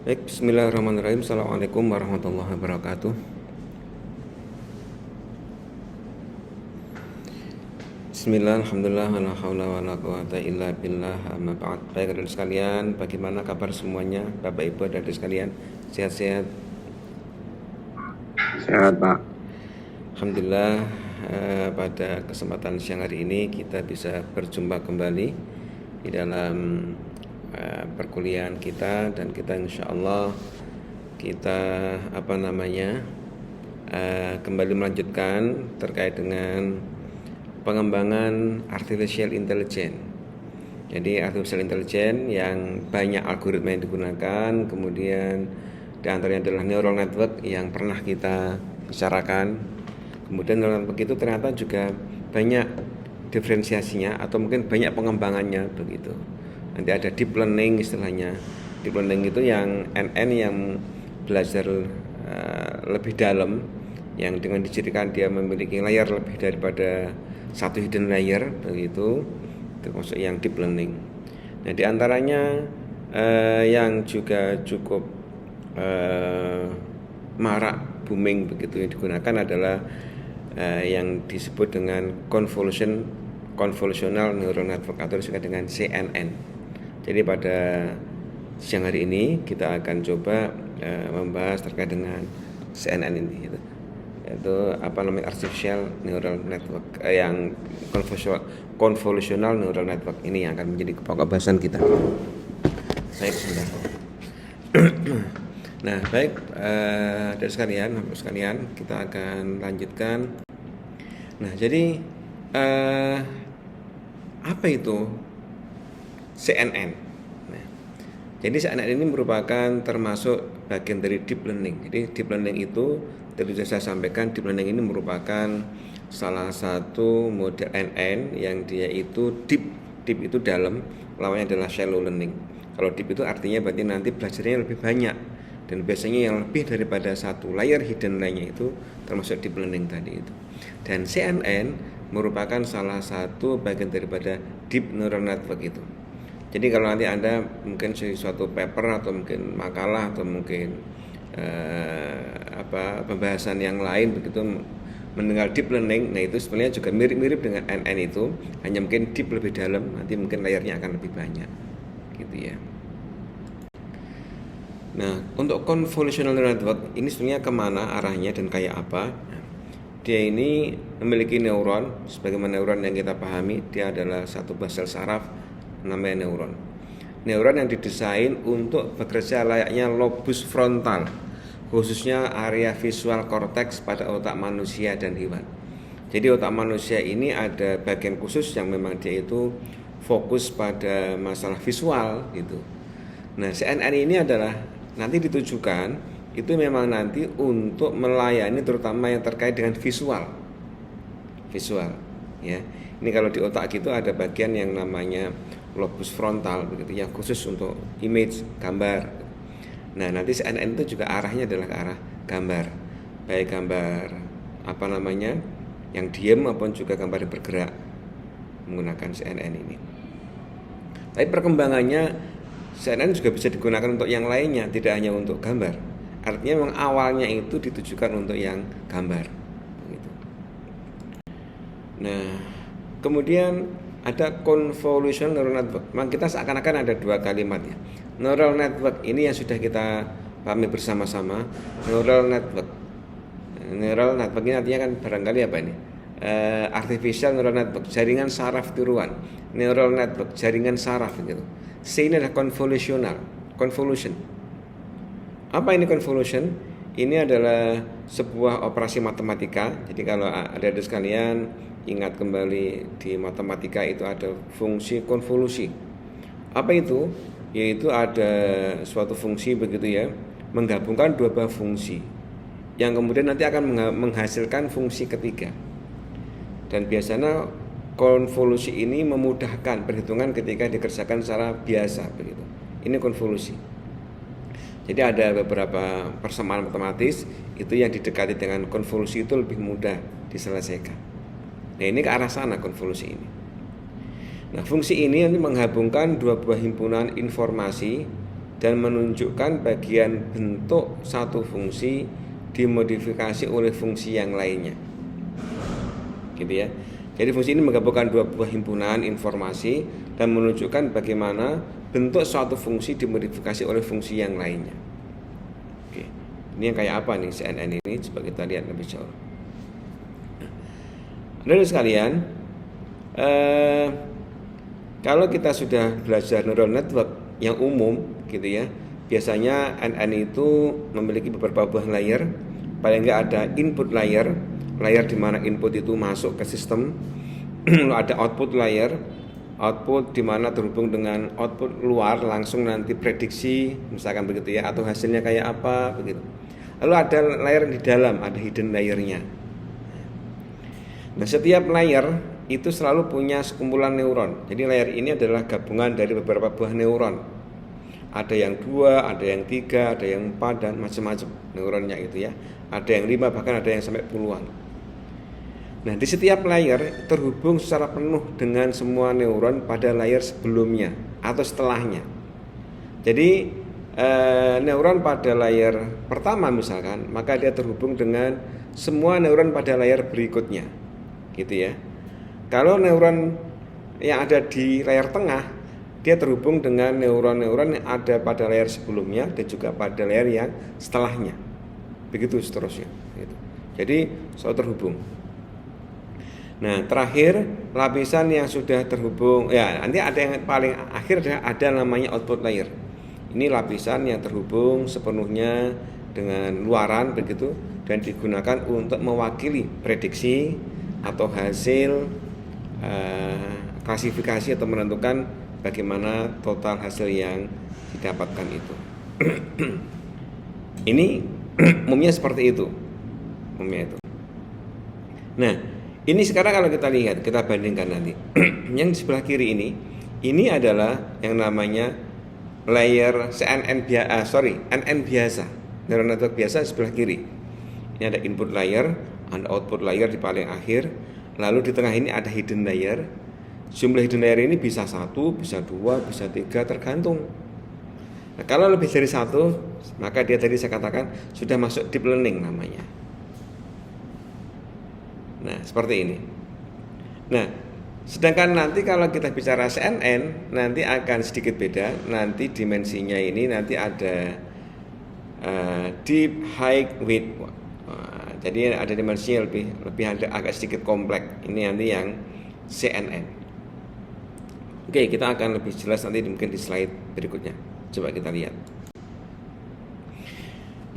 Baik, bismillahirrahmanirrahim. Assalamualaikum warahmatullahi wabarakatuh. Bismillah, alhamdulillah, la haula wala quwata illa billah, amma ba'd. Baik, adik sekalian, bagaimana kabar semuanya? Bapak Ibu dan adik sekalian, sehat-sehat? Sehat, Pak. Alhamdulillah, pada kesempatan siang hari ini kita bisa berjumpa kembali di dalam perkuliahan kita, dan kita insya Allah kita kembali melanjutkan terkait dengan pengembangan artificial intelligence. Jadi artificial intelligence yang banyak algoritma yang digunakan, kemudian di antaranya adalah neural network yang pernah kita bicarakan. Kemudian neural network itu ternyata juga banyak diferensiasinya atau mungkin banyak pengembangannya begitu. Nanti ada deep learning istilahnya. Deep learning itu yang NN yang belajar lebih dalam, yang dengan dicirikan dia memiliki layer lebih daripada satu hidden layer begitu, termasuk yang deep learning. Nah, diantaranya yang juga cukup marak booming begitu yang digunakan adalah yang disebut dengan convolutional neural network atau disebut dengan CNN. Jadi pada siang hari ini kita akan coba membahas terkait dengan CNN ini gitu. Itu artificial neural network yang convolutional neural network ini yang akan menjadi pokok bahasan kita. Baik, sebentar. Nah, baik, dari sekalian kita akan lanjutkan. Nah, jadi apa itu CNN? Nah, jadi CNN ini merupakan termasuk bagian dari deep learning. Jadi deep learning itu tadi sudah saya sampaikan, deep learning ini merupakan salah satu model NN yang dia itu deep itu dalam, lawannya adalah shallow learning. Kalau deep itu artinya berarti nanti belajarnya lebih banyak, dan biasanya yang lebih daripada satu layer hidden lainnya itu termasuk deep learning tadi itu. Dan CNN merupakan salah satu bagian daripada deep neural network itu. Jadi kalau nanti Anda mungkin suatu paper atau mungkin makalah atau mungkin pembahasan yang lain begitu mendengar deep learning, nah itu sebenarnya juga mirip-mirip dengan NN itu, hanya mungkin deep lebih dalam, nanti mungkin layarnya akan lebih banyak gitu ya. Nah, untuk convolutional neural network ini sebenarnya kemana arahnya dan kayak apa? Dia ini memiliki neuron, sebagaimana neuron yang kita pahami, dia adalah satu buah sel saraf namanya neuron. Neuron yang didesain untuk bekerja layaknya lobus frontal, khususnya area visual cortex pada otak manusia dan hewan. Jadi otak manusia ini ada bagian khusus yang memang dia itu fokus pada masalah visual gitu. Nah, CNN ini adalah nanti ditujukan itu memang nanti untuk melayani terutama yang terkait dengan visual ya. Ini kalau di otak gitu ada bagian yang namanya lobus frontal begitu, yang khusus untuk image, gambar. Nah, nanti CNN itu juga arahnya adalah ke arah gambar, baik gambar yang diam maupun juga gambar yang bergerak menggunakan CNN ini. Tapi perkembangannya CNN juga bisa digunakan untuk yang lainnya, tidak hanya untuk gambar. Artinya memang awalnya itu ditujukan untuk yang gambar begitu. Nah, kemudian ada convolutional neural network. Memang kita seakan-akan ada dua kalimat ya. Neural network ini yang sudah kita pahami bersama-sama. Neural network ini artinya kan barangkali apa ini? Artificial neural network, jaringan saraf tiruan. Neural network, jaringan saraf gitu. C ini adalah convolution. Apa ini convolution? Ini adalah sebuah operasi matematika. Jadi kalau ada sekalian ingat kembali di matematika itu ada fungsi konvolusi. Apa itu? Yaitu ada suatu fungsi begitu ya, menggabungkan dua buah fungsi yang kemudian nanti akan menghasilkan fungsi ketiga. Dan biasanya konvolusi ini memudahkan perhitungan ketika dikerjakan secara biasa begitu. Ini konvolusi. Jadi ada beberapa persamaan matematis itu yang didekati dengan konvolusi itu lebih mudah diselesaikan. Nah, ini ke arah sana konvolusi ini. Nah, fungsi ini nanti menggabungkan dua buah himpunan informasi dan menunjukkan bagian bentuk satu fungsi dimodifikasi oleh fungsi yang lainnya. Gitu ya. Jadi fungsi ini menggabungkan dua buah himpunan informasi dan menunjukkan bagaimana bentuk suatu fungsi dimodifikasi oleh fungsi yang lainnya. Oke. Ini yang kayak apa nih CNN ini? Coba kita lihat lebih jauh. Hadirin sekalian, kalau kita sudah belajar neural network yang umum gitu ya, biasanya NN itu memiliki beberapa buah layer. Paling enggak ada input layer di mana input itu masuk ke sistem. Lalu ada output layer, output di mana terhubung dengan output luar, langsung nanti prediksi misalkan begitu ya, atau hasilnya kayak apa begitu. Lalu ada layer di dalam, ada hidden layernya. Nah, setiap layer itu selalu punya sekumpulan neuron. Jadi layer ini adalah gabungan dari beberapa buah neuron. Ada yang 2, ada yang 3, ada yang 4 dan macam-macam neuronnya itu ya. Ada yang 5, bahkan ada yang sampai puluhan. Nah, di setiap layer terhubung secara penuh dengan semua neuron pada layer sebelumnya atau setelahnya. Jadi neuron pada layer pertama misalkan, maka dia terhubung dengan semua neuron pada layer berikutnya, gitu ya. Kalau neuron yang ada di layer tengah, dia terhubung dengan neuron-neuron yang ada pada layer sebelumnya dan juga pada layer yang setelahnya, begitu seterusnya. Gitu. Jadi selalu terhubung. Nah, terakhir lapisan yang sudah terhubung, ya nanti ada yang paling akhir ada namanya output layer. Ini lapisan yang terhubung sepenuhnya dengan luaran begitu dan digunakan untuk mewakili prediksi atau hasil klasifikasi atau menentukan bagaimana total hasil yang didapatkan itu. Ini umumnya seperti itu. Nah, ini sekarang kalau kita lihat, kita bandingkan nanti. Yang di sebelah kiri ini adalah yang namanya layer NN biasa, neural network biasa sebelah kiri. Ini ada input layer, ada output layer di paling akhir. Lalu di tengah ini ada hidden layer. Jumlah hidden layer ini bisa 1, bisa 2, bisa 3 tergantung. Nah, kalau lebih dari 1, maka dia tadi saya katakan sudah masuk deep learning namanya. Nah, seperti ini. Nah, sedangkan nanti kalau kita bicara CNN, nanti akan sedikit beda. Nanti dimensinya ini nanti ada deep, high, width. Jadi ada dimensinya lebih agak sedikit kompleks. Ini nanti yang CNN. Oke, kita akan lebih jelas nanti mungkin di slide berikutnya. Coba kita lihat.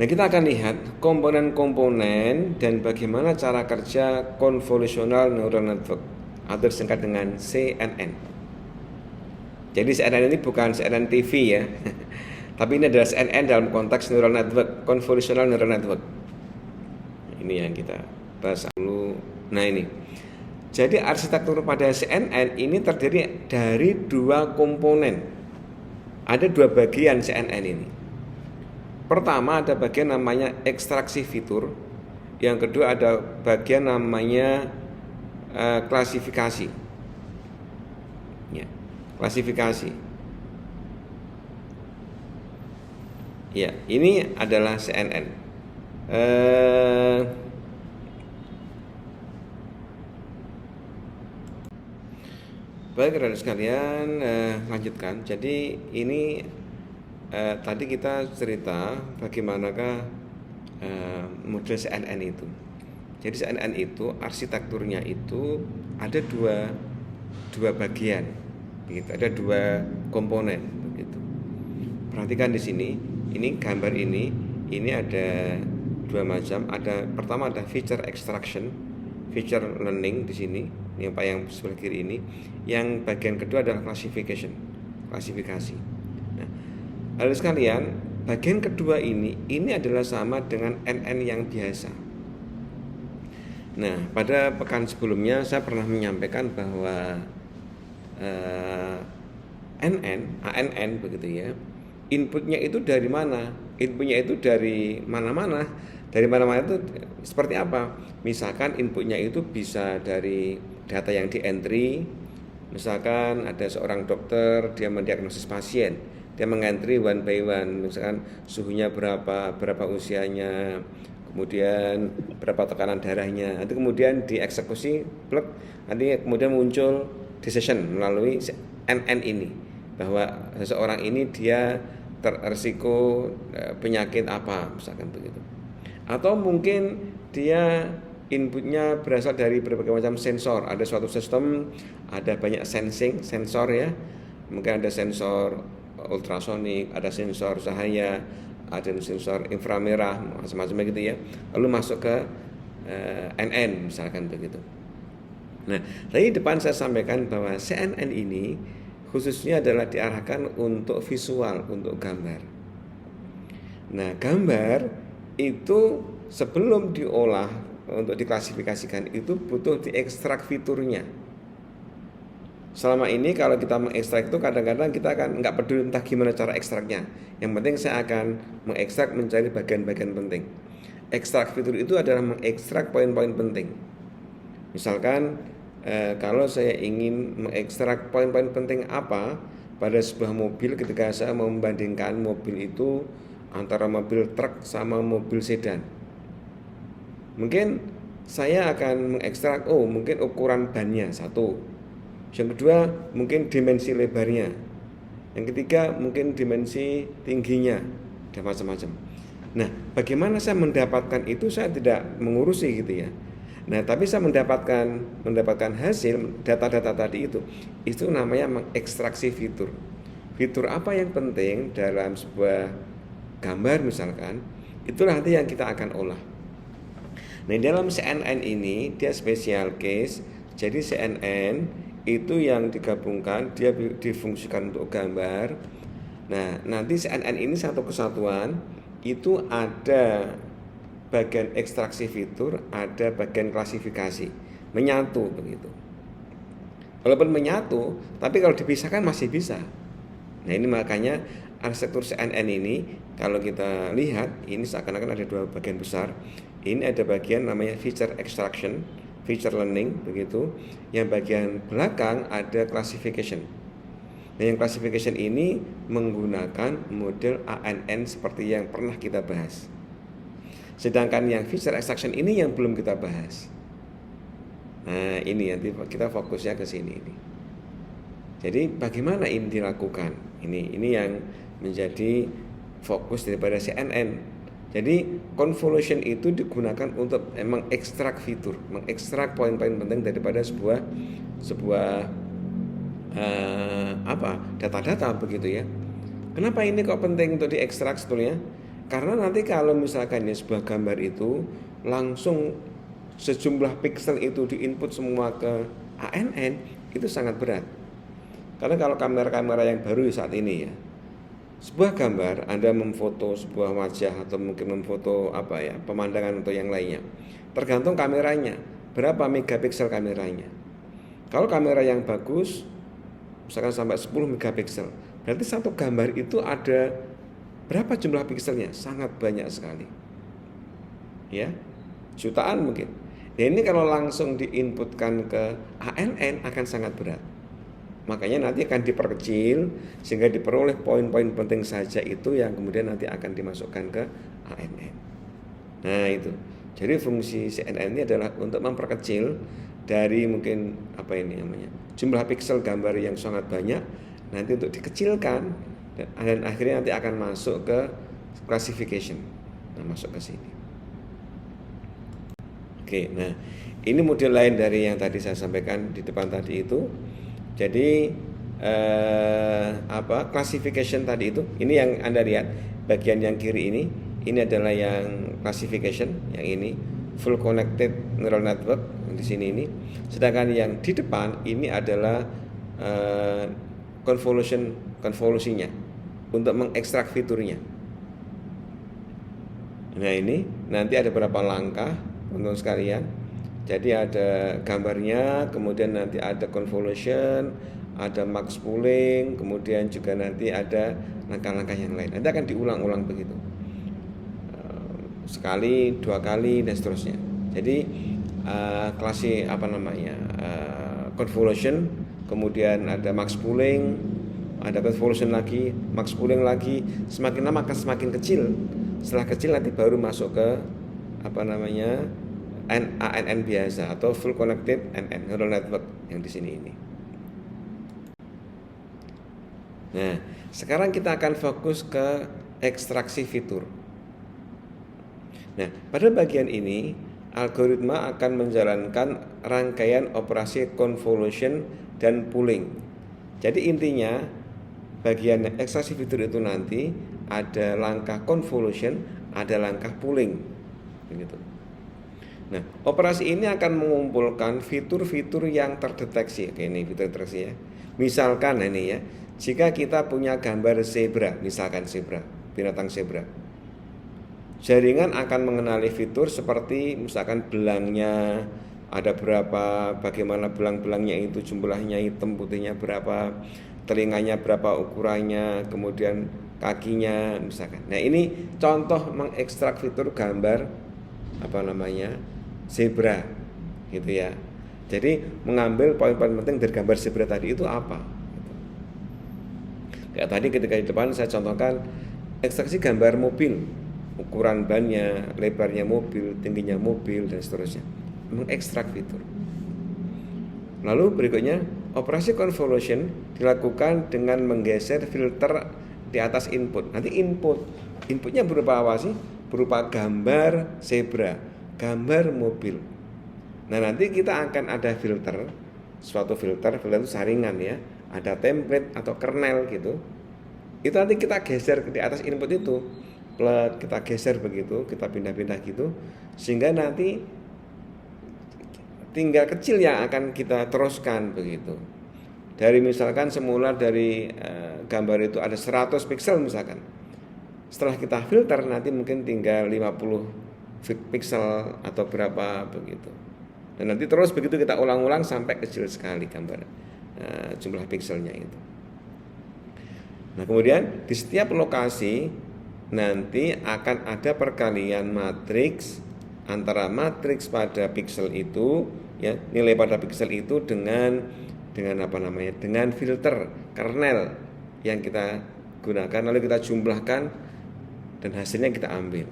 Nah, kita akan lihat komponen-komponen dan bagaimana cara kerja convolutional neural network atau disingkat dengan CNN. Jadi CNN ini bukan CNN TV ya. Tapi ini adalah CNN dalam konteks neural network, convolutional neural network. Ini yang kita bahas dulu. Nah, ini. Jadi arsitektur pada CNN ini terdiri dari 2 komponen. Ada 2 bagian CNN ini. Pertama ada bagian namanya ekstraksi fitur. Yang kedua ada bagian namanya klasifikasi. Ya, klasifikasi. Ya, ini adalah CNN. Baik, rekan sekalian, lanjutkan. Jadi ini tadi kita cerita bagaimanakah model CNN itu. Jadi CNN itu arsitekturnya itu ada dua bagian, begitu. Ada 2 komponen, begitu. Perhatikan di sini, ini gambar ini ada 2 macam. Pertama ada feature extraction, feature learning di sini, yang sebelah kiri ini. Yang bagian kedua adalah klasifikasi. Nah, lalu sekalian, bagian kedua ini adalah sama dengan NN yang biasa. Nah, pada pekan sebelumnya saya pernah menyampaikan bahwa ANN begitu ya. Inputnya itu dari mana? Inputnya itu dari mana-mana. Dari mana-mana itu seperti apa? Misalkan inputnya itu bisa dari data yang di entry. Misalkan ada seorang dokter, dia mendiagnosis pasien. Dia mengantri one by one, misalkan suhunya berapa usianya, kemudian berapa tekanan darahnya. Nanti kemudian dieksekusi, plek, nanti kemudian muncul decision melalui NN ini, bahwa seseorang ini dia terresiko penyakit apa, misalkan begitu. Atau mungkin dia inputnya berasal dari berbagai macam sensor. Ada suatu sistem, ada banyak sensor ya. Mungkin ada sensor ultrasonik, ada sensor cahaya, ada sensor inframerah, macam-macam gitu ya. Lalu masuk ke NN misalkan begitu. Nah, tadi depan saya sampaikan bahwa CNN ini khususnya adalah diarahkan untuk visual, untuk gambar. Nah, gambar itu sebelum diolah untuk diklasifikasikan itu butuh diekstrak fiturnya. Selama ini kalau kita mengekstrak itu kadang-kadang kita akan nggak peduli entah gimana cara ekstraknya. Yang penting saya akan mengekstrak, mencari bagian-bagian penting. Ekstrak fitur itu adalah mengekstrak poin-poin penting. Misalkan kalau saya ingin mengekstrak poin-poin penting apa pada sebuah mobil ketika saya membandingkan mobil itu antara mobil truk sama mobil sedan. Mungkin saya akan mengekstrak, mungkin ukuran bannya satu. Yang kedua mungkin dimensi lebarnya. Yang ketiga mungkin dimensi tingginya dan macam-macam. Nah, bagaimana saya mendapatkan itu saya tidak mengurusi gitu ya. Nah, tapi saya mendapatkan hasil data-data tadi itu namanya mengekstraksi fitur. Fitur apa yang penting dalam sebuah gambar misalkan, itulah nanti yang kita akan olah. Nah, dalam CNN ini dia special case. Jadi CNN itu yang digabungkan, dia difungsikan untuk gambar. Nah, nanti CNN ini satu kesatuan, itu ada bagian ekstraksi fitur, ada bagian klasifikasi, menyatu begitu. Walaupun menyatu, tapi kalau dipisahkan masih bisa. Nah, ini makanya arsitektur CNN ini kalau kita lihat ini seakan-akan ada dua bagian besar. Ini ada bagian namanya feature extraction, feature learning begitu. Yang bagian belakang ada classification. Nah, yang classification ini menggunakan model ANN seperti yang pernah kita bahas. Sedangkan yang feature extraction ini yang belum kita bahas. Nah, ini nanti kita fokusnya ke sini ini. Jadi bagaimana ini dilakukan? Ini yang menjadi fokus daripada CNN. Jadi convolution itu digunakan untuk mengekstrak fitur, mengekstrak poin-poin penting daripada sebuah data-data begitu ya. Kenapa ini kok penting untuk diekstrak sebetulnya? Karena nanti kalau misalkan ya sebuah gambar itu langsung sejumlah pixel itu diinput semua ke ANN, itu sangat berat. Karena kalau kamera-kamera yang baru saat ini ya, sebuah gambar Anda memfoto sebuah wajah atau mungkin memfoto pemandangan atau yang lainnya, tergantung kameranya, berapa megapiksel kameranya. Kalau kamera yang bagus misalkan sampai 10 megapiksel, berarti satu gambar itu ada berapa jumlah pikselnya? Sangat banyak sekali. Ya, jutaan mungkin. Nah, ini kalau langsung diinputkan ke ANN akan sangat berat. Makanya nanti akan diperkecil sehingga diperoleh poin-poin penting saja itu yang kemudian nanti akan dimasukkan ke ANN. Nah, itu. Jadi fungsi CNN ini adalah untuk memperkecil dari mungkin jumlah piksel gambar yang sangat banyak nanti untuk dikecilkan dan akhirnya nanti akan masuk ke classification. Nah, masuk ke sini. Oke, nah ini model lain dari yang tadi saya sampaikan di depan tadi itu. Jadi classification tadi itu, ini yang Anda lihat bagian yang kiri ini adalah yang classification, yang ini full connected neural network di sini ini. Sedangkan yang di depan ini adalah konvolusinya untuk mengekstrak fiturnya. Nah, ini nanti ada beberapa langkah teman-teman sekalian. Jadi ada gambarnya, kemudian nanti ada convolution, ada max pooling, kemudian juga nanti ada langkah-langkah yang lain. Nanti akan diulang-ulang begitu, sekali, dua kali dan seterusnya. Jadi convolution, kemudian ada max pooling, ada convolution lagi, max pooling lagi, semakin lama akan semakin kecil. Setelah kecil nanti baru masuk ke ANN biasa atau full connected NN neural network yang di sini ini. Nah, sekarang kita akan fokus ke ekstraksi fitur. Nah, pada bagian ini algoritma akan menjalankan rangkaian operasi convolution dan pooling. Jadi intinya bagian ekstraksi fitur itu nanti ada langkah convolution, ada langkah pooling, begitu. Nah, operasi ini akan mengumpulkan fitur-fitur yang terdeteksi. Oke, ini fitur terdeteksi ya. Misalkan ini ya, jika kita punya gambar zebra, misalkan zebra, binatang zebra, jaringan akan mengenali fitur seperti misalkan belangnya ada berapa, bagaimana belang-belangnya itu jumlahnya, hitam putihnya berapa, telinganya berapa ukurannya, kemudian kakinya misalkan. Nah, ini contoh mengekstrak fitur gambar zebra gitu ya. Jadi mengambil poin-poin penting dari gambar zebra tadi itu apa gitu. Kayak tadi ketika di depan saya contohkan ekstraksi gambar mobil, ukuran bannya, lebarnya mobil, tingginya mobil dan seterusnya, mengekstrak fitur. Lalu berikutnya operasi convolution dilakukan dengan menggeser filter di atas input. Nanti inputnya berupa apa sih? Berupa gambar zebra, gambar mobil. Nah, nanti kita akan ada filter, suatu filter itu saringan ya, ada template atau kernel gitu. Itu nanti kita geser di atas input itu, kita geser begitu, kita pindah-pindah gitu, sehingga nanti tinggal kecil yang akan kita teruskan begitu. Dari misalkan semula dari gambar itu ada 100 pixel misalkan. Setelah kita filter nanti mungkin tinggal 50 pixel atau berapa begitu. Dan nanti terus begitu kita ulang-ulang sampai kecil sekali gambar jumlah pixelnya itu. Nah, kemudian di setiap lokasi nanti akan ada perkalian matriks antara matriks pada pixel itu ya, nilai pada pixel itu dengan dengan filter kernel yang kita gunakan, lalu kita jumlahkan dan hasilnya kita ambil.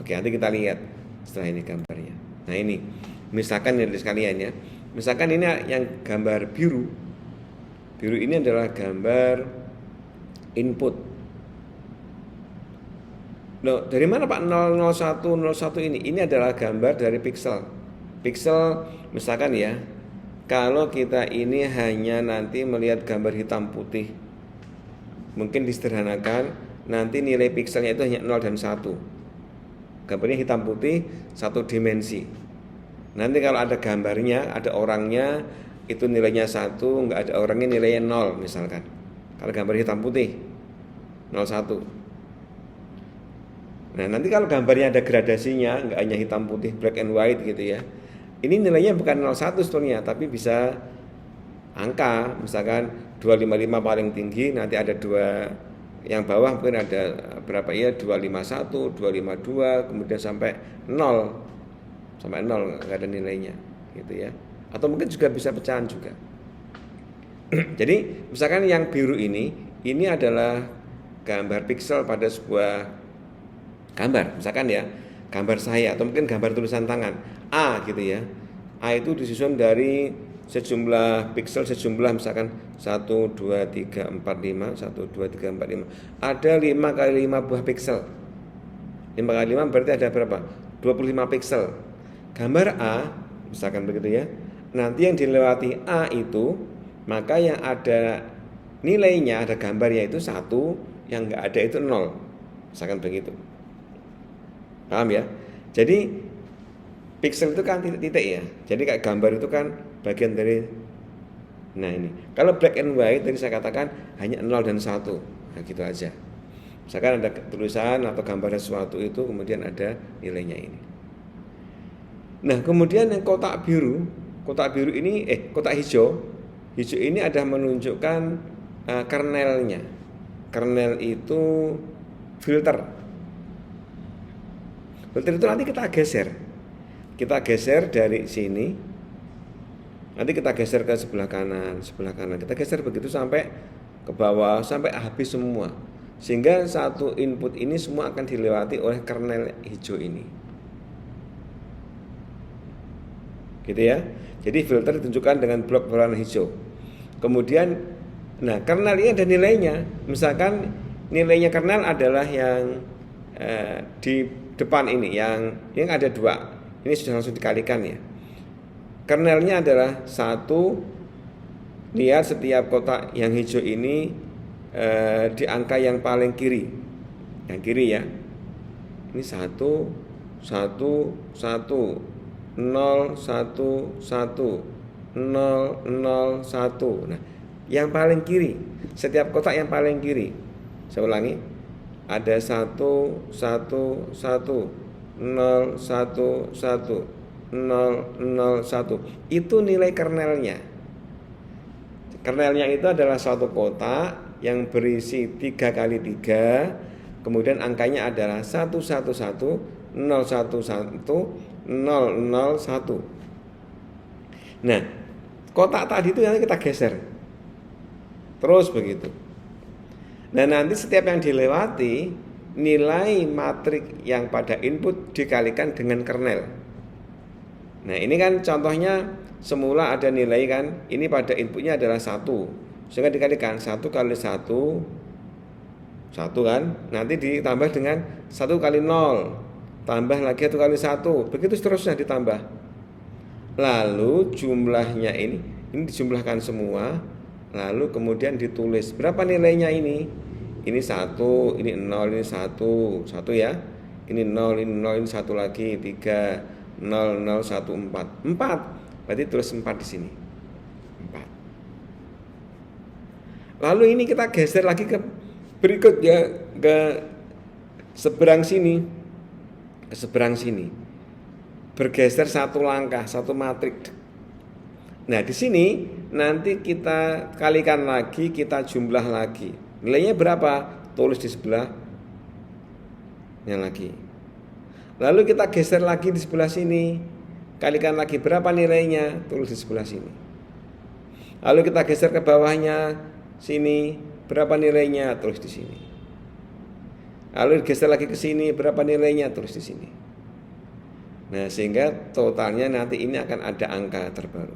Oke, nanti kita lihat setelah ini gambarnya. Nah, ini misalkan ini sekalian ya, misalkan ini yang gambar biru ini adalah gambar input. Loh, dari mana Pak 001 ini? Ini adalah gambar dari pixel misalkan ya, kalau kita ini hanya nanti melihat gambar hitam putih, mungkin disederhanakan nanti nilai pixelnya itu hanya 0 dan 1. Gambarnya hitam putih satu dimensi. Nanti kalau ada gambarnya, ada orangnya, itu nilainya 1, nggak ada orangnya nilainya 0 misalkan. Kalau gambar hitam putih 01. Nah, nanti kalau gambarnya ada gradasinya, nggak hanya hitam putih, black and white gitu ya. Ini nilainya bukan 01 sebetulnya, tapi bisa angka, misalkan 255 paling tinggi, nanti ada dua yang bawah mungkin ada berapa ya, 251, 252, kemudian sampai 0 nggak ada nilainya gitu ya. Atau mungkin juga bisa pecahan juga. Jadi misalkan yang biru ini adalah gambar pixel pada sebuah gambar, misalkan ya gambar saya atau mungkin gambar tulisan tangan A gitu ya. A itu disusun dari sejumlah pixel sejumlah misalkan 1, 2, 3, 4, 5 1, 2, 3, 4, 5. Ada 5 kali 5 buah pixel. 5 kali 5 berarti ada berapa? 25 pixel. Gambar A misalkan begitu ya. Nanti yang dilewati A itu, maka yang ada nilainya, ada gambarnya itu 1, yang enggak ada itu 0. Misalkan begitu. Paham ya? Jadi pixel itu kan titik-titik ya. Jadi kayak gambar itu kan bagian dari. Nah, ini kalau black and white tadi saya katakan hanya 0 dan 1. Nah, gitu aja. Misalkan ada tulisan atau gambar sesuatu itu kemudian ada nilainya ini. Nah, kemudian yang kotak biru ini kotak hijau ini ada menunjukkan kernelnya. Kernel itu filter. Filter itu nanti kita geser dari sini, nanti kita geser ke sebelah kanan, kita geser begitu sampai ke bawah sampai habis semua. Sehingga satu input ini semua akan dilewati oleh kernel hijau ini. Gitu ya. Jadi filter ditunjukkan dengan blok berwarna hijau. Kemudian kernel ini ada nilainya. Misalkan nilainya kernel adalah yang di depan ini, yang ada 2. Ini sudah langsung dikalikan ya. Kernelnya adalah 1. Lihat setiap kotak yang hijau ini di angka yang paling kiri. Yang kiri ya. Ini 1 1 1 0 1 1 0 0 1. Nah, yang paling kiri, setiap kotak yang paling kiri. Saya ulangi. Ada 1 1 1 0 1 1 0 0 1. Itu nilai kernelnya. Kernelnya itu adalah suatu kotak yang berisi 3 kali 3. Kemudian angkanya adalah 1 1 1 0 1 1 0 0 1. Nah, kotak tadi itu nanti kita geser. Terus begitu. Nah, nanti setiap yang dilewati, nilai matrik yang pada input dikalikan dengan kernel. Nah, ini kan contohnya semula ada nilai kan, ini pada inputnya adalah 1, sehingga dikalikan 1 kali 1 kan, nanti ditambah dengan 1 kali 0, tambah lagi 1 kali 1, begitu seterusnya ditambah. Lalu jumlahnya ini dijumlahkan semua, lalu kemudian ditulis berapa nilainya ini 1, ini 0, ini 1 ya, ini 0, ini 0, ini 1 lagi 3, 0 0 1 4. Berarti tulis 4 di sini. 4. Lalu ini kita geser lagi ke berikutnya, ke seberang sini. Ke seberang sini. Bergeser 1 langkah, 1 matrik. Nah, di sini nanti kita kalikan lagi, kita jumlah lagi. Nilainya berapa? Tulis di sebelahnya lagi. Lalu kita geser lagi di sebelah sini. Kalikan lagi berapa nilainya, tulis di sebelah sini. Lalu kita geser ke bawahnya sini, berapa nilainya, tulis di sini. Lalu geser lagi ke sini, berapa nilainya, tulis di sini. Nah, sehingga totalnya nanti ini akan ada angka terbaru.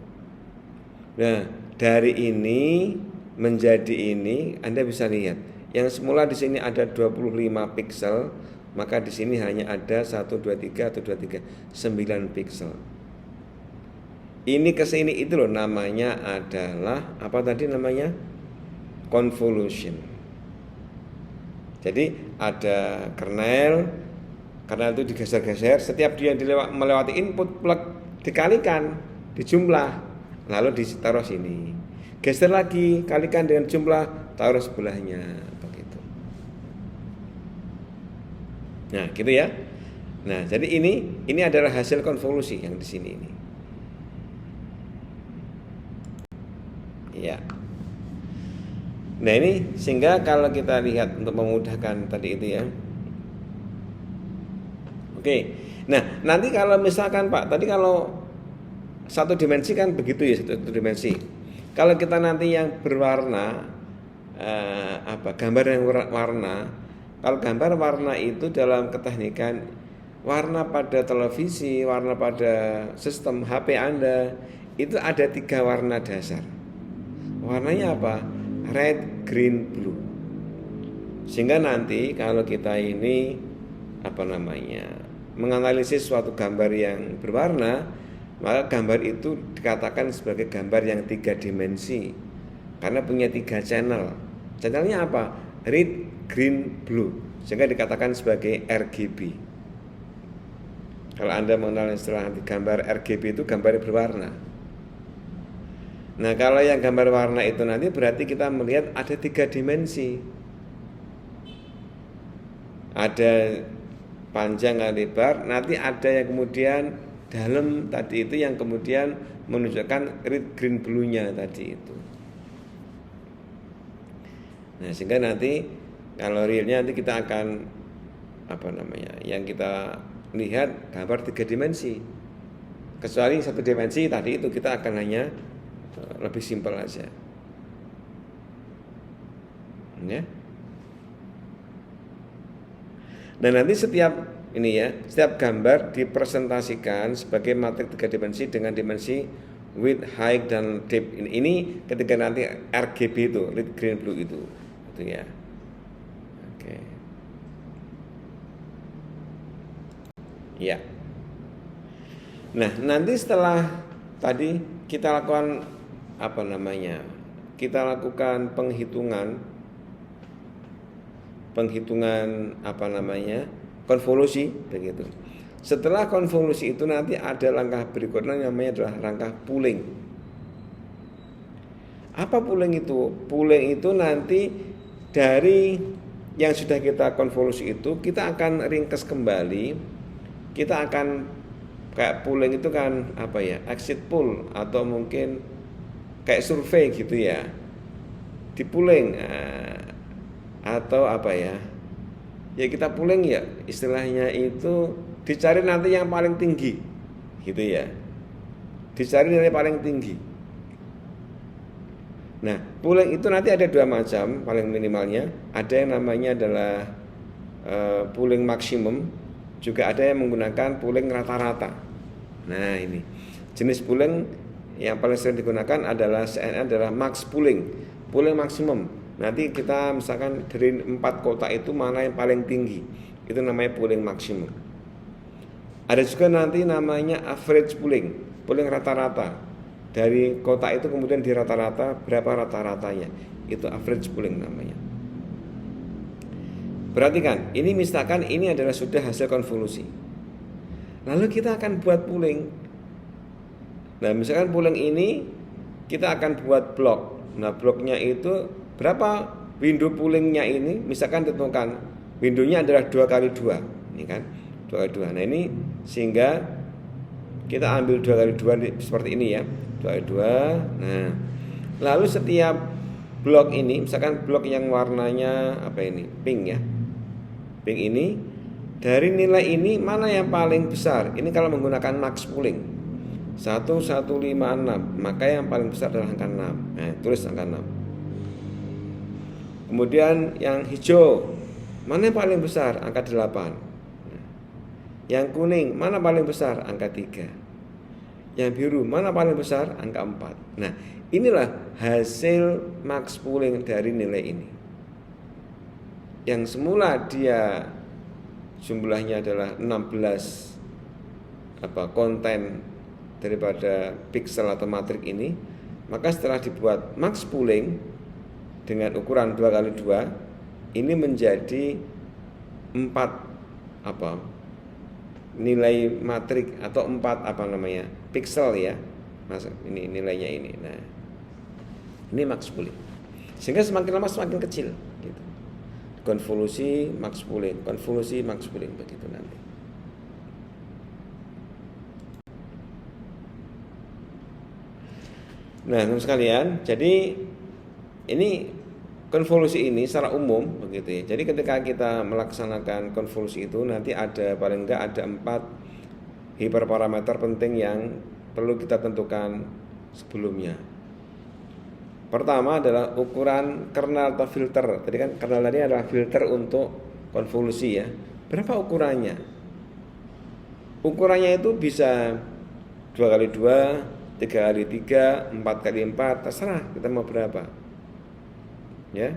Nah, dari ini menjadi ini, Anda bisa lihat. Yang semula di sini ada 25 piksel, maka di sini hanya ada 1 2 3 atau 2 3 9 piksel. Ini ke sini itu loh, namanya adalah apa tadi namanya? Convolution. Jadi ada kernel itu digeser-geser, setiap dia melewati input plug dikalikan, dijumlah, lalu ditaruh sini. Geser lagi, kalikan dengan jumlah, taruh sebelahnya, begitu. Nah, gitu ya. Nah, jadi ini adalah hasil konvolusi yang di sini ini. Ya. Nah, ini sehingga kalau kita lihat untuk memudahkan tadi itu ya. Oke. Nah, nanti kalau misalkan Pak, tadi kalau satu dimensi kan begitu ya, satu dimensi. Kalau kita nanti yang berwarna gambar yang warna. Kalau gambar warna itu dalam keteknikan warna pada televisi, warna pada sistem HP Anda itu ada 3 warna dasar. Warnanya apa? Red, green, blue. Sehingga nanti kalau kita ini menganalisis suatu gambar yang berwarna, maka gambar itu dikatakan sebagai gambar yang 3 dimensi karena punya 3 channel. Channelnya apa? Red, green, blue. Sehingga dikatakan sebagai RGB. Kalau Anda mengenal istilah gambar RGB itu gambar berwarna. Nah, kalau yang gambar warna itu nanti berarti kita melihat ada 3 dimensi. Ada panjang dan lebar, nanti ada yang kemudian dalam tadi itu yang kemudian menunjukkan red, green, blue-nya tadi itu. Nah, sehingga nanti kalau realnya nanti kita akan yang kita lihat gambar 3 dimensi. Kecuali 1 dimensi tadi itu kita akan hanya lebih simpel aja. Ya. Nah, nanti setiap gambar dipresentasikan sebagai matrik 3 dimensi dengan dimensi width, height, dan depth. Ini ketika nanti RGB itu, red, green, blue itu ya. Oke. Ya. Nah, nanti setelah tadi kita lakukan Kita lakukan penghitungan konvolusi begitu. Setelah konvolusi itu nanti ada langkah berikutnya namanya adalah langkah pooling. Apa pooling itu? Pooling itu nanti dari yang sudah kita konvolusi itu kita akan ringkas kembali. Kita akan kayak pooling itu kan exit pool atau mungkin kayak survei gitu ya. Di pooling atau ya kita pooling ya, istilahnya itu dicari nanti yang paling tinggi gitu ya, dicari nilai paling tinggi. Nah, pooling itu nanti ada dua macam paling minimalnya. Ada yang namanya adalah pooling maksimum, juga ada yang menggunakan pooling rata-rata. Nah, ini jenis pooling yang paling sering digunakan adalah CNN adalah max pooling maksimum. Nanti kita misalkan dari 4 kotak itu mana yang paling tinggi, itu namanya pooling maksimum. Ada juga nanti namanya average pooling rata-rata. Dari kotak itu kemudian di rata-rata berapa rata-ratanya, itu average pooling namanya. Perhatikan, ini misalkan ini adalah sudah hasil konvolusi. Lalu kita akan buat pooling. Nah, misalkan pooling ini kita akan buat blok. Nah, bloknya itu berapa window poolingnya ini, misalkan ditentukan windownya adalah 2x2, ini kan 2x2. Nah, ini sehingga kita ambil 2x2 seperti ini ya, 2x2. Nah, lalu setiap blok ini, misalkan blok yang warnanya pink ya, pink ini, dari nilai ini mana yang paling besar? Ini kalau menggunakan max pooling 1156, maka yang paling besar adalah angka 6. Nah, tulis angka 6. Kemudian yang hijau, mana yang paling besar? Angka 8. Yang kuning, mana paling besar? Angka 3. Yang biru, mana paling besar? Angka 4. Nah, inilah hasil max pooling dari nilai ini. Yang semula dia jumlahnya adalah 16 konten daripada pixel atau matrik ini, maka setelah dibuat max pooling dengan ukuran 2x2, ini menjadi 4 nilai matrik atau 4 pixel ya. Ini nilainya ini. Nah, ini max pooling. Sehingga semakin lama semakin kecil gitu. Konvolusi max pooling begitu nanti. Nah, teman sekalian, jadi ini konvolusi ini secara umum begitu ya. Jadi ketika kita melaksanakan konvolusi itu nanti ada paling enggak ada 4 hiperparameter penting yang perlu kita tentukan sebelumnya. Pertama adalah ukuran kernel atau filter. Tadi kan kernel tadi adalah filter untuk konvolusi ya. Berapa ukurannya? Ukurannya itu bisa 2x2, 3x3, 4x4, terserah kita mau berapa. Ya,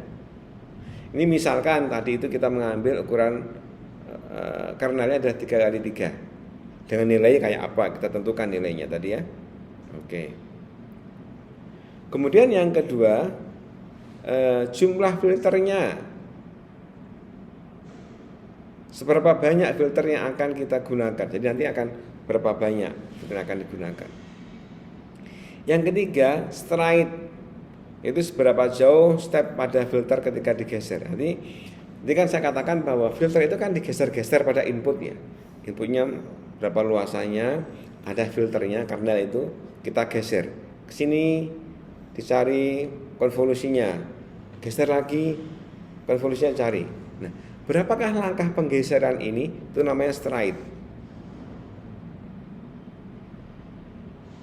ini misalkan tadi itu kita mengambil ukuran kernelnya adalah 3x3 dengan nilainya kayak apa, kita tentukan nilainya tadi ya. Oke. Kemudian yang kedua, jumlah filternya, seberapa banyak filter yang akan kita gunakan. Jadi nanti akan berapa banyak filter yang akan digunakan. Yang ketiga, stride, itu seberapa jauh step pada filter ketika digeser. Nanti kan saya katakan bahwa filter itu kan digeser-geser pada inputnya. Inputnya berapa luasannya, ada filternya, karena itu kita geser ke sini, dicari konvolusinya, geser lagi, konvolusinya cari. Nah, berapakah langkah penggeseran ini? Itu namanya stride.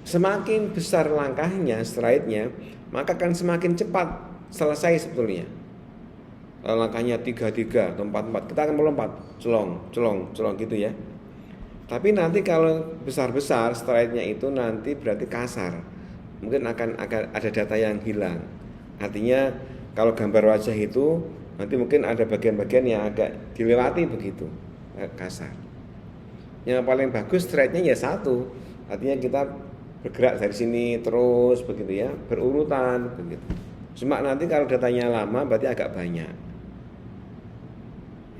Semakin besar langkahnya, stride-nya, maka akan semakin cepat selesai sebetulnya. langkahnya 3-3 atau 4-4, kita akan melompat, celong gitu ya. Tapi nanti kalau besar-besar stride-nya itu nanti berarti kasar. Mungkin akan ada data yang hilang. Artinya kalau gambar wajah itu nanti mungkin ada bagian-bagian yang agak dilewati begitu, kasar. Yang paling bagus stride-nya ya satu. Artinya kita bergerak dari sini terus begitu ya, berurutan begitu. Cuma nanti kalau datanya lama berarti agak banyak.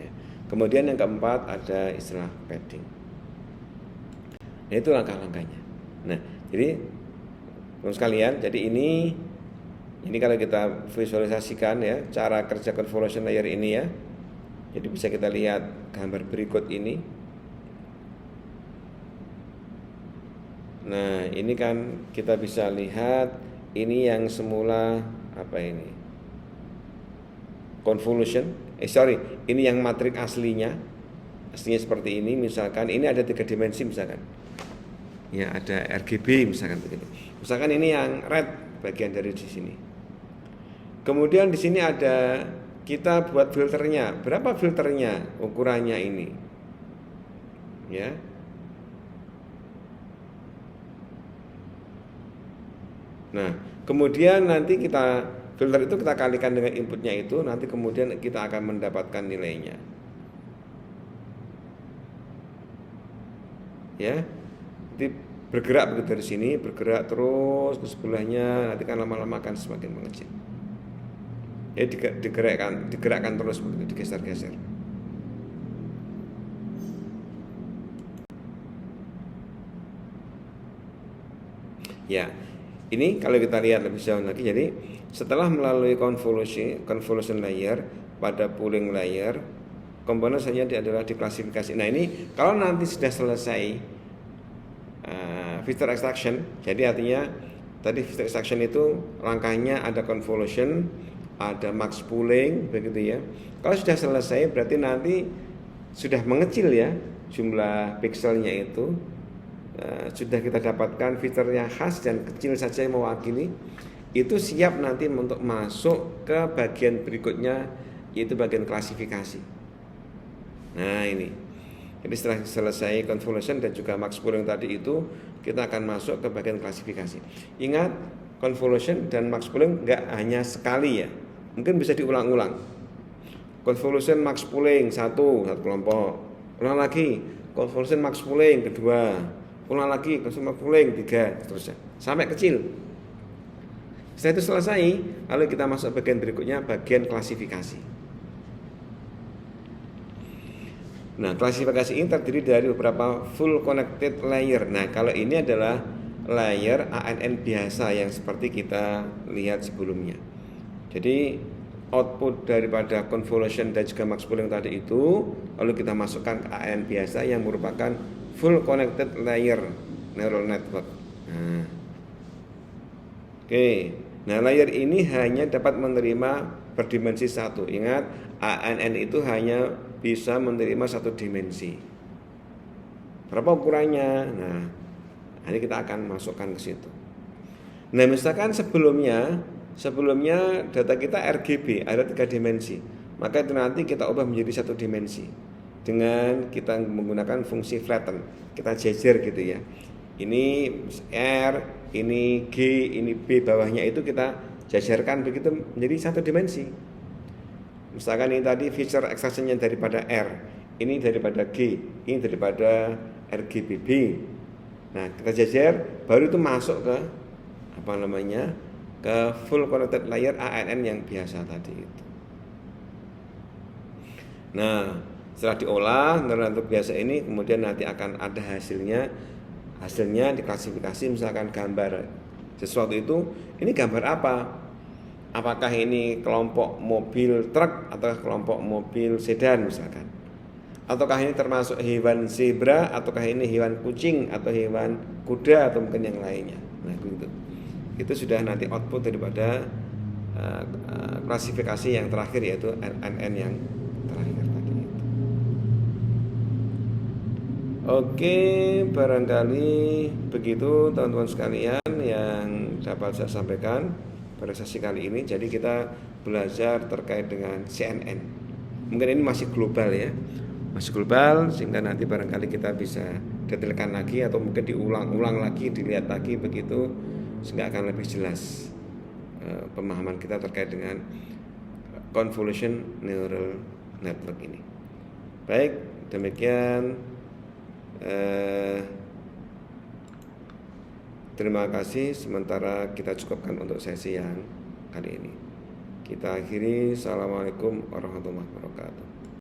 Ya. Kemudian yang keempat ada istilah padding. Nah, itu langkah-langkahnya. Nah, jadi teman sekalian, jadi ini kalau kita visualisasikan ya cara kerja convolution layer ini ya. Jadi bisa kita lihat gambar berikut ini. Nah, ini kan kita bisa lihat ini yang semula apa ini? Convolution. Ini yang matrik aslinya. Aslinya seperti ini, misalkan ini ada 3 dimensi misalkan. Ya, ada RGB misalkan begitu. Misalkan ini yang red bagian dari di sini. Kemudian di sini ada kita buat filternya. Berapa filternya? Ukurannya ini. Ya. Nah, kemudian nanti filter itu kita kalikan dengan inputnya itu, nanti kemudian kita akan mendapatkan nilainya. Ya. Nanti bergerak begitu dari sini, bergerak terus ke sebelahnya, nanti kan lama-lama akan semakin mengecil. Ya, digerakkan terus begitu, digeser-geser. Ya, ini kalau kita lihat lebih jauh lagi, jadi setelah melalui convolution layer pada pooling layer, komponen selanjutnya adalah diklasifikasi. Nah, ini kalau nanti sudah selesai feature extraction, jadi artinya tadi feature extraction itu langkahnya ada convolution, ada max pooling begitu ya. Kalau sudah selesai berarti nanti sudah mengecil ya jumlah pixelnya itu, sudah kita dapatkan fitur yang khas dan kecil saja yang mewakili, itu siap nanti untuk masuk ke bagian berikutnya, yaitu bagian klasifikasi. Nah, ini jadi setelah selesai convolution dan juga max pooling tadi itu, kita akan masuk ke bagian klasifikasi. Ingat, convolution dan max pooling nggak hanya sekali ya, mungkin bisa diulang-ulang. Convolution max pooling satu kelompok, ulang lagi convolution max pooling kedua, ulang lagi convolution max pooling 3, seterusnya sampai kecil. Setelah itu selesai, lalu kita masuk bagian berikutnya, bagian klasifikasi. Nah, klasifikasi ini terdiri dari beberapa full connected layer. Nah, kalau ini adalah layer ANN biasa yang seperti kita lihat sebelumnya. Jadi output daripada convolution dan juga max pooling tadi itu lalu kita masukkan ke ANN biasa yang merupakan full connected layer neural network. Nah, oke. Nah, layer ini hanya dapat menerima berdimensi 1. Ingat, ANN itu hanya bisa menerima 1 dimensi. Berapa ukurannya? Nah, ini kita akan masukkan ke situ. Nah, misalkan sebelumnya data kita RGB, ada 3 dimensi. Maka itu nanti kita ubah menjadi 1 dimensi dengan kita menggunakan fungsi flatten. Kita jejer gitu ya. Ini R, ini G, ini B, bawahnya itu kita jajarkan begitu menjadi 1 dimensi. Misalkan ini tadi feature extraction-nya daripada R, ini daripada G, ini daripada RGBB. Nah, kita jajar, baru itu masuk ke ke full connected layer ANN yang biasa tadi itu. Nah, setelah diolah neural network biasa ini, kemudian nanti akan ada hasilnya diklasifikasi, misalkan gambar sesuatu itu, ini gambar apa? Apakah ini kelompok mobil truk atau kelompok mobil sedan misalkan? Ataukah ini termasuk hewan zebra, ataukah ini hewan kucing atau hewan kuda atau mungkin yang lainnya. Nah, gitu. Itu sudah nanti output daripada klasifikasi yang terakhir, yaitu NN yang terakhir tadi itu. Oke, barangkali begitu teman-teman sekalian yang dapat saya sampaikan. pada sesi kali ini. Jadi kita belajar terkait dengan CNN. Mungkin ini masih global ya, masih global, sehingga nanti barangkali kita bisa detailkan lagi atau mungkin diulang-ulang lagi, dilihat lagi begitu, sehingga akan lebih jelas pemahaman kita terkait dengan convolution neural network ini. Baik, demikian. Terima kasih. Sementara kita cukupkan untuk sesi yang kali ini. Kita akhiri. Assalamualaikum warahmatullahi wabarakatuh.